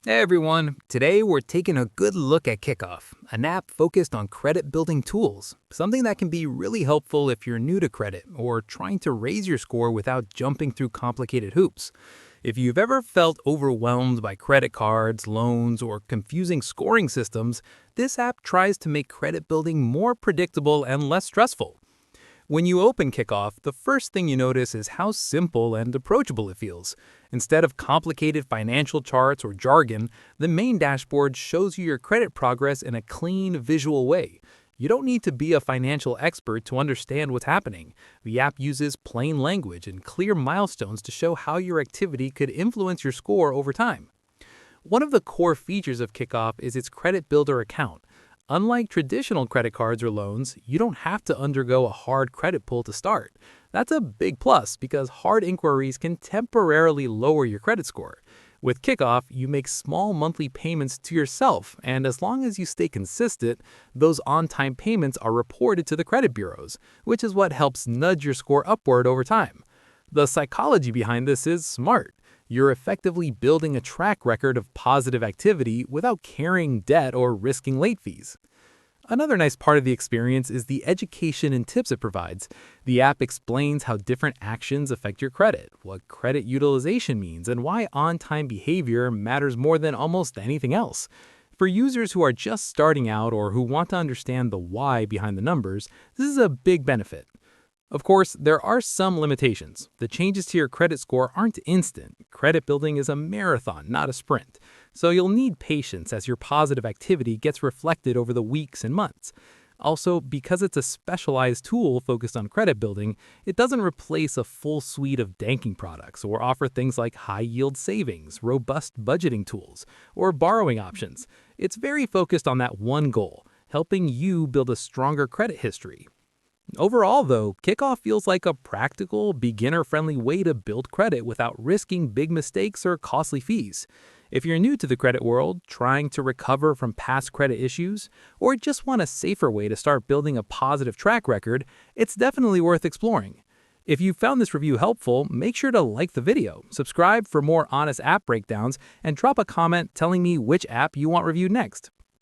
Hey everyone, today we're taking a good look at Kikoff, an app focused on credit building tools, something that can be really helpful if you're new to credit or trying to raise your score without jumping through complicated hoops. If you've ever felt overwhelmed by credit cards, loans, or confusing scoring systems, this app tries to make credit building more predictable and less stressful. When you open Kickoff, the first thing you notice is how simple and approachable it feels. Instead of complicated financial charts or jargon, the main dashboard shows you your credit progress in a clean, visual way. You don't need to be a financial expert to understand what's happening. The app uses plain language and clear milestones to show how your activity could influence your score over time. One of the core features of Kickoff is its credit builder account. Unlike traditional credit cards or loans, you don't have to undergo a hard credit pull to start. That's a big plus because hard inquiries can temporarily lower your credit score. With Kickoff, you make small monthly payments to yourself, and as long as you stay consistent, those on-time payments are reported to the credit bureaus, which is what helps nudge your score upward over time. The psychology behind this is smart. You're effectively building a track record of positive activity without carrying debt or risking late fees. Another nice part of the experience is the education and tips it provides. The app explains how different actions affect your credit, what credit utilization means, and why on-time behavior matters more than almost anything else. For users who are just starting out or who want to understand the why behind the numbers, this is a big benefit. Of course, there are some limitations. The changes to your credit score aren't instant. Credit building is a marathon, not a sprint. So you'll need patience as your positive activity gets reflected over the weeks and months. Also, because it's a specialized tool focused on credit building, it doesn't replace a full suite of banking products or offer things like high-yield savings, robust budgeting tools, or borrowing options. It's very focused on that one goal, helping you build a stronger credit history. Overall, though, Kickoff feels like a practical, beginner-friendly way to build credit without risking big mistakes or costly fees. If you're new to the credit world, trying to recover from past credit issues, or just want a safer way to start building a positive track record, it's definitely worth exploring. If you found this review helpful, make sure to like the video, subscribe for more honest app breakdowns, and drop a comment telling me which app you want reviewed next.